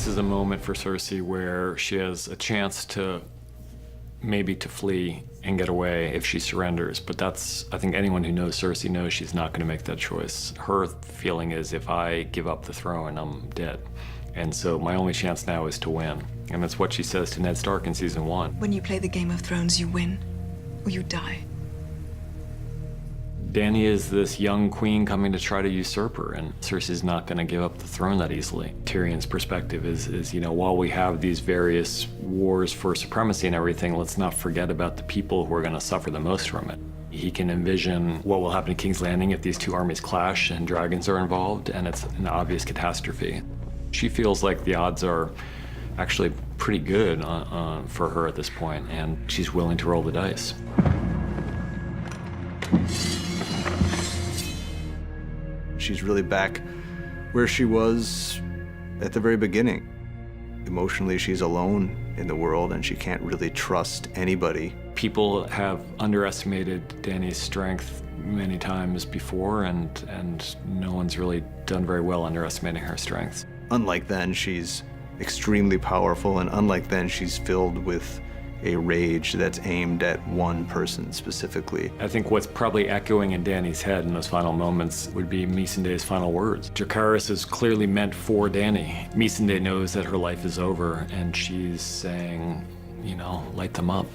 this is a moment for Cersei where she has a chance to maybe to flee and get away if she surrenders. But that's, I think anyone who knows Cersei knows she's not going to make that choice. Her feeling is, if I give up the throne, I'm dead. And so my only chance now is to win. And that's what she says to Ned Stark in season 1. When you play the Game of Thrones, you win or you die. Dany is this young queen coming to try to usurp her, and Cersei's not going to give up the throne that easily. Tyrion's perspective is, you know, while we have these various wars for supremacy and everything, let's not forget about the people who are going to suffer the most from it. He can envision what will happen in King's Landing if these two armies clash and dragons are involved, and it's an obvious catastrophe. She feels like the odds are actually pretty good for her at this point, and she's willing to roll the dice. She's really back where she was at the very beginning. Emotionally, she's alone in the world and she can't really trust anybody. People have underestimated Dany's strength many times before, and no one's really done very well underestimating her strengths. Unlike then, she's extremely powerful, and unlike then, she's filled with a rage that's aimed at one person specifically. I think what's probably echoing in Dany's head in those final moments would be Missandei's final words. Dracarys is clearly meant for Dany. Missandei knows that her life is over, and she's saying, you know, light them up.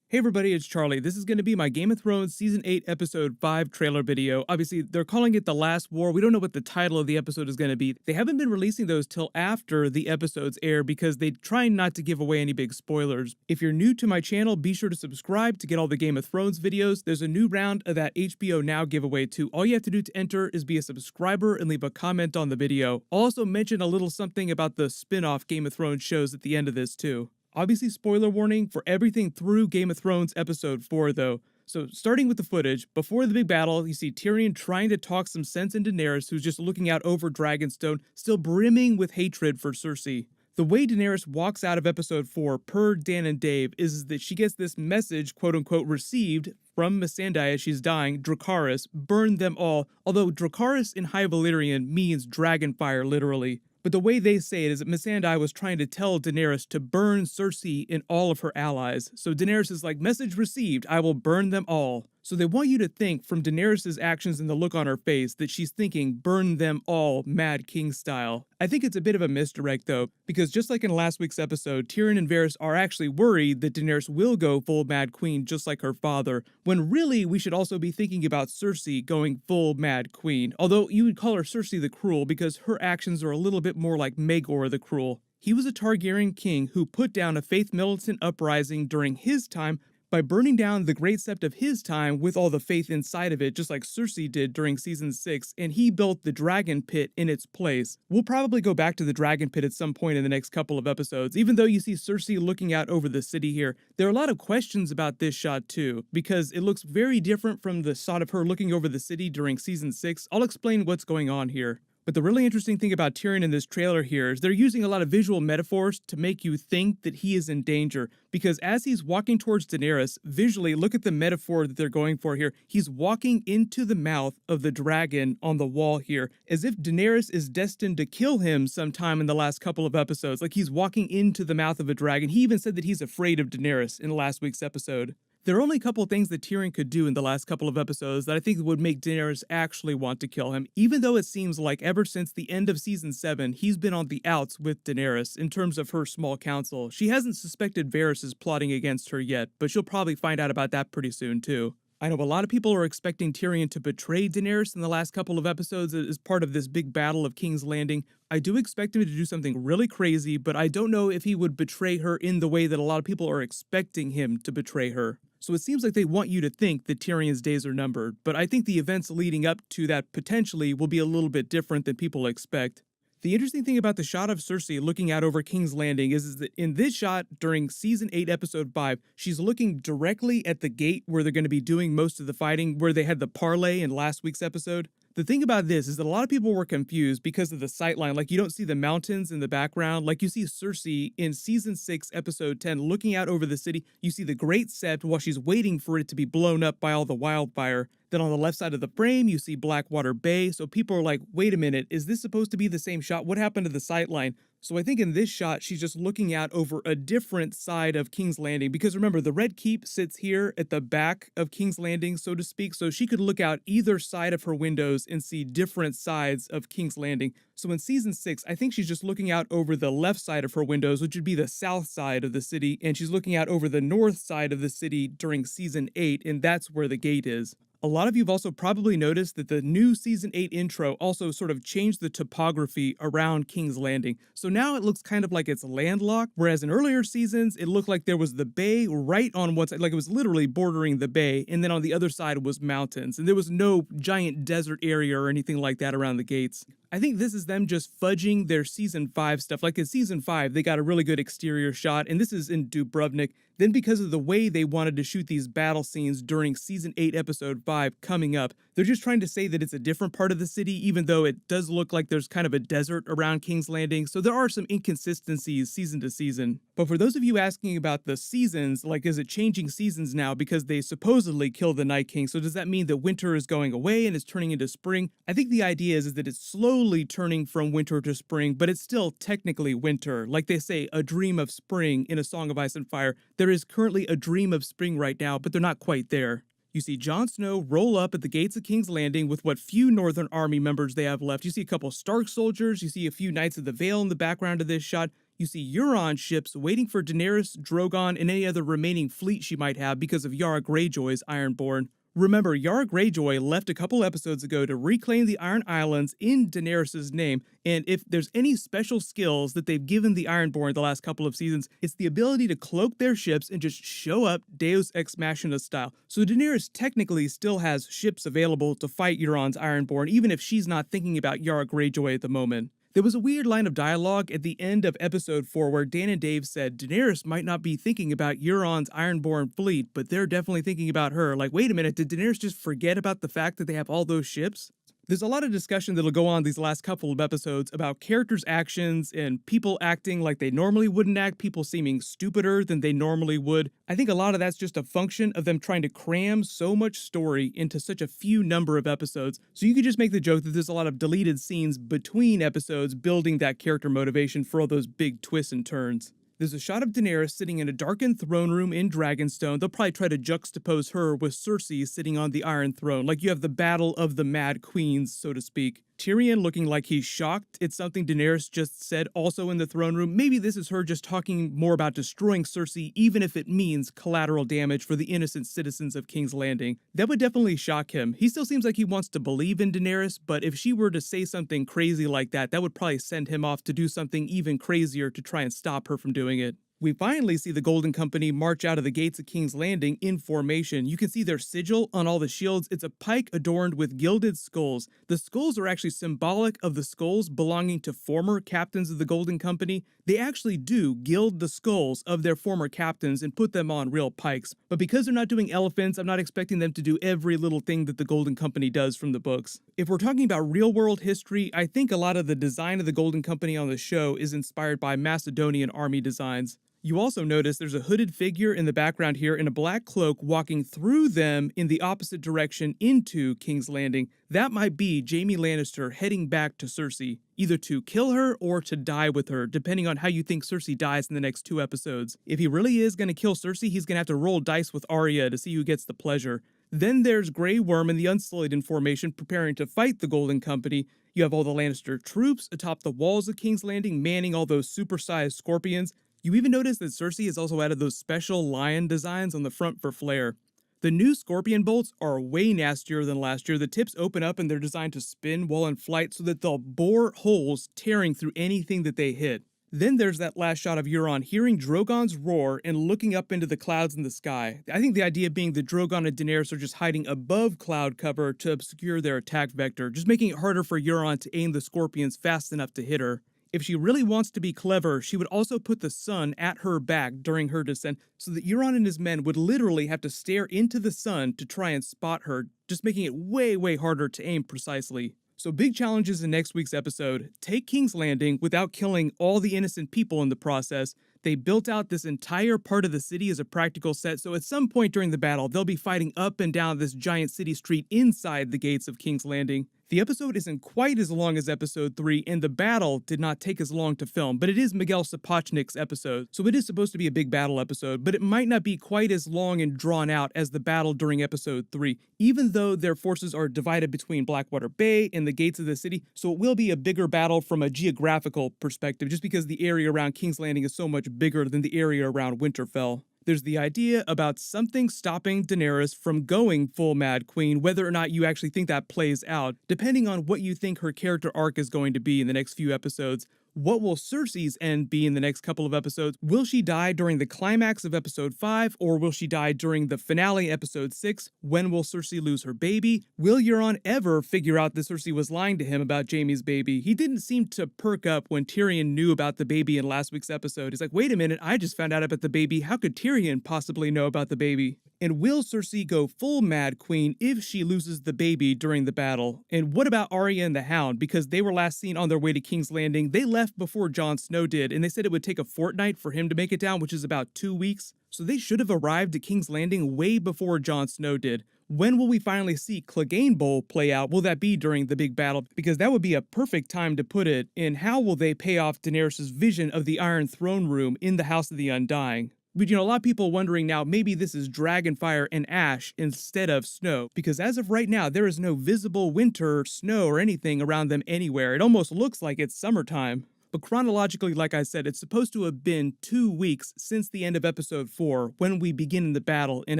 Hey everybody, it's Charlie. This is going to be my Game of Thrones Season 8 Episode 5 trailer video. Obviously, they're calling it The Last War. We don't know what the title of the episode is going to be. They haven't been releasing those till after the episodes air because they try not to give away any big spoilers. If you're new to my channel, be sure to subscribe to get all the Game of Thrones videos. There's a new round of that HBO Now giveaway too. All you have to do to enter is be a subscriber and leave a comment on the video. I'll also mention a little something about the spin-off Game of Thrones shows at the end of this too. Obviously, spoiler warning for everything through Game of Thrones Episode 4, though. So, starting with the footage, before the big battle, you see Tyrion trying to talk some sense into Daenerys, who's just looking out over Dragonstone, still brimming with hatred for Cersei. The way Daenerys walks out of Episode 4, per Dan and Dave, is that she gets this message, quote-unquote, received from Missandei as she's dying, Dracarys, burn them all, although Dracarys in High Valyrian means dragonfire, literally. But the way they say it is that Missandei was trying to tell Daenerys to burn Cersei and all of her allies. So Daenerys is like, message received, I will burn them all. So they want you to think from Daenerys' actions and the look on her face that she's thinking burn them all Mad King style. I think it's a bit of a misdirect though, because just like in last week's episode, Tyrion and Varys are actually worried that Daenerys will go full Mad Queen just like her father, when really we should also be thinking about Cersei going full Mad Queen. Although you would call her Cersei the Cruel because her actions are a little bit more like Maegor the Cruel. He was a Targaryen king who put down a faith militant uprising during his time by burning down the Great Sept of his time with all the faith inside of it, just like Cersei did during Season 6, and he built the Dragon Pit in its place. We'll probably go back to the Dragon Pit at some point in the next couple of episodes. Even though you see Cersei looking out over the city here, there are a lot of questions about this shot too, because it looks very different from the shot of her looking over the city during Season 6. I'll explain what's going on here. But the really interesting thing about Tyrion in this trailer here is they're using a lot of visual metaphors to make you think that he is in danger. Because as he's walking towards Daenerys, visually, look at the metaphor that they're going for here. He's walking into the mouth of the dragon on the wall here, as if Daenerys is destined to kill him sometime in the last couple of episodes. Like he's walking into the mouth of a dragon. He even said that he's afraid of Daenerys in last week's episode. There are only a couple of things that Tyrion could do in the last couple of episodes that I think would make Daenerys actually want to kill him, even though it seems like ever since the end of Season 7, he's been on the outs with Daenerys in terms of her small council. She hasn't suspected Varys is plotting against her yet, but she'll probably find out about that pretty soon too. I know a lot of people are expecting Tyrion to betray Daenerys in the last couple of episodes as part of this big battle of King's Landing. I do expect him to do something really crazy, but I don't know if he would betray her in the way that a lot of people are expecting him to betray her. So it seems like they want you to think that Tyrion's days are numbered, but I think the events leading up to that potentially will be a little bit different than people expect. The interesting thing about the shot of Cersei looking out over King's Landing is that in this shot during Season 8, Episode 5, she's looking directly at the gate where they're going to be doing most of the fighting, where they had the parley in last week's episode. The thing about this is that a lot of people were confused because of the sightline. Like, you don't see the mountains in the background. Like, you see Cersei in season 6, episode 10, looking out over the city. You see the Great Sept while she's waiting for it to be blown up by all the wildfire. Then on the left side of the frame, you see Blackwater Bay. So people are like, wait a minute, is this supposed to be the same shot? What happened to the sightline? So I think in this shot, she's just looking out over a different side of King's Landing. Because remember, the Red Keep sits here at the back of King's Landing, so to speak. So she could look out either side of her windows and see different sides of King's Landing. So in season 6, I think she's just looking out over the left side of her windows, which would be the south side of the city. And she's looking out over the north side of the city during season 8, and that's where the gate is. A lot of you have also probably noticed that the new Season 8 intro also sort of changed the topography around King's Landing. So now it looks kind of like it's landlocked, whereas in earlier seasons, it looked like there was the bay right on one side, like it was literally bordering the bay, and then on the other side was mountains, and there was no giant desert area or anything like that around the gates. I think this is them just fudging their season 5 stuff. Like in season 5, they got a really good exterior shot, and this is in Dubrovnik. Then because of the way they wanted to shoot these battle scenes during season 8, episode 5 coming up, they're just trying to say that it's a different part of the city, even though it does look like there's kind of a desert around King's Landing. So there are some inconsistencies season to season. But for those of you asking about the seasons, like is it changing seasons now because they supposedly killed the Night King? So does that mean that winter is going away and it's turning into spring? I think the idea is that it's slowly turning from winter to spring, but it's still technically winter. Like they say, a dream of spring in A Song of Ice and Fire. There is currently a dream of spring right now, but they're not quite there. You see Jon Snow roll up at the gates of King's Landing with what few Northern Army members they have left. You see a couple Stark soldiers, you see a few Knights of the Vale in the background of this shot. You see Euron ships waiting for Daenerys, Drogon, and any other remaining fleet she might have because of Yara Greyjoy's Ironborn. Remember, Yara Greyjoy left a couple episodes ago to reclaim the Iron Islands in Daenerys' name, and if there's any special skills that they've given the Ironborn the last couple of seasons, it's the ability to cloak their ships and just show up Deus Ex Machina style. So Daenerys technically still has ships available to fight Euron's Ironborn, even if she's not thinking about Yara Greyjoy at the moment. There was a weird line of dialogue at the end of episode 4 where Dan and Dave said Daenerys might not be thinking about Euron's Ironborn fleet, but they're definitely thinking about her. Like, wait a minute, did Daenerys just forget about the fact that they have all those ships? There's a lot of discussion that'll go on these last couple of episodes about characters' actions and people acting like they normally wouldn't act, people seeming stupider than they normally would. I think a lot of that's just a function of them trying to cram so much story into such a few number of episodes. So you could just make the joke that there's a lot of deleted scenes between episodes building that character motivation for all those big twists and turns. There's a shot of Daenerys sitting in a darkened throne room in Dragonstone. They'll probably try to juxtapose her with Cersei sitting on the Iron Throne, like you have the battle of the Mad Queens, so to speak. Tyrion looking like he's shocked. It's something Daenerys just said also in the throne room. Maybe this is her just talking more about destroying Cersei, even if it means collateral damage for the innocent citizens of King's Landing. That would definitely shock him. He still seems like he wants to believe in Daenerys, but if she were to say something crazy like that, that would probably send him off to do something even crazier to try and stop her from doing it. We finally see the Golden Company march out of the gates of King's Landing in formation. You can see their sigil on all the shields. It's a pike adorned with gilded skulls. The skulls are actually symbolic of the skulls belonging to former captains of the Golden Company. They actually do gild the skulls of their former captains and put them on real pikes. But because they're not doing elephants, I'm not expecting them to do every little thing that the Golden Company does from the books. If we're talking about real-world history, I think a lot of the design of the Golden Company on the show is inspired by Macedonian army designs. You also notice there's a hooded figure in the background here in a black cloak walking through them in the opposite direction into King's Landing. That might be Jaime Lannister heading back to Cersei, either to kill her or to die with her, depending on how you think Cersei dies in the next 2 episodes. If he really is going to kill Cersei, he's going to have to roll dice with Arya to see who gets the pleasure. Then there's Grey Worm and the Unsullied in formation preparing to fight the Golden Company. You have all the Lannister troops atop the walls of King's Landing manning all those supersized scorpions. You even notice that Cersei has also added those special lion designs on the front for flair. The new scorpion bolts are way nastier than last year. The tips open up and they're designed to spin while in flight so that they'll bore holes tearing through anything that they hit. Then there's that last shot of Euron hearing Drogon's roar and looking up into the clouds in the sky. I think the idea being that Drogon and Daenerys are just hiding above cloud cover to obscure their attack vector, just making it harder for Euron to aim the scorpions fast enough to hit her. If she really wants to be clever, she would also put the sun at her back during her descent so that Euron and his men would literally have to stare into the sun to try and spot her, just making it way, way harder to aim precisely. So big challenges in next week's episode. Take King's Landing without killing all the innocent people in the process. They built out this entire part of the city as a practical set, so at some point during the battle, they'll be fighting up and down this giant city street inside the gates of King's Landing. The episode isn't quite as long as episode 3, and the battle did not take as long to film, but it is Miguel Sapochnik's episode, so it is supposed to be a big battle episode, but it might not be quite as long and drawn out as the battle during episode 3, even though their forces are divided between Blackwater Bay and the gates of the city, so it will be a bigger battle from a geographical perspective, just because the area around King's Landing is so much bigger than the area around Winterfell. There's the idea about something stopping Daenerys from going full Mad Queen, whether or not you actually think that plays out, depending on what you think her character arc is going to be in the next few episodes. What will Cersei's end be in the next couple of episodes? Will she die during the climax of episode 5, or will she die during the finale episode 6? When will Cersei lose her baby? Will Euron ever figure out that Cersei was lying to him about Jaime's baby? He didn't seem to perk up when Tyrion knew about the baby in last week's episode. He's like, wait a minute, I just found out about the baby. How could Tyrion possibly know about the baby? And will Cersei go full Mad Queen if she loses the baby during the battle? And what about Arya and the Hound? Because they were last seen on their way to King's Landing. They left before Jon Snow did, and they said it would take a fortnight for him to make it down, which is about 2 weeks. So they should have arrived at King's Landing way before Jon Snow did. When will we finally see Cleganebowl play out? Will that be during the big battle? Because that would be a perfect time to put it in how will they pay off Daenerys' vision of the Iron Throne Room in the House of the Undying. But a lot of people wondering now, maybe this is Dragonfire and Ash instead of snow, because as of right now, there is no visible winter, snow, or anything around them anywhere. It almost looks like it's summertime. But chronologically, like I said, it's supposed to have been 2 weeks since the end of episode 4 when we begin the battle in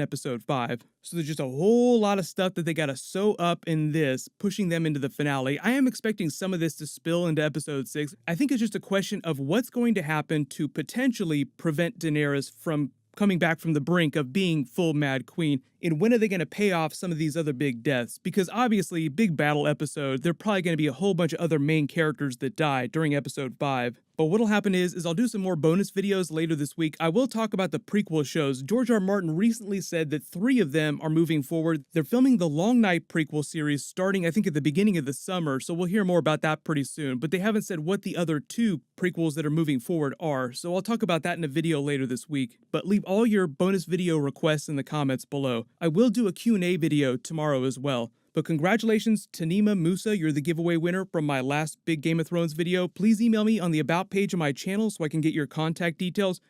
episode 5. So there's just a whole lot of stuff that they gotta sew up in this, pushing them into the finale. I am expecting some of this to spill into episode 6. I think it's just a question of what's going to happen to potentially prevent Daenerys from coming back from the brink of being full Mad Queen, and when are they going to pay off some of these other big deaths? Because obviously, big battle episode, there are probably going to be a whole bunch of other main characters that die during episode 5. But what'll happen is I'll do some more bonus videos later this week. I will talk about the prequel shows. George R. Martin recently said that 3 of them are moving forward. They're filming the Long Night prequel series starting, I think, at the beginning of the summer, so we'll hear more about that pretty soon. But they haven't said what the other 2 prequels that are moving forward are, so I'll talk about that in a video later this week. But leave all your bonus video requests in the comments below. I will do a Q&A video tomorrow as well. But congratulations to Nima Musa, you're the giveaway winner from my last big Game of Thrones video. Please email me on the About page of my channel so I can get your contact details.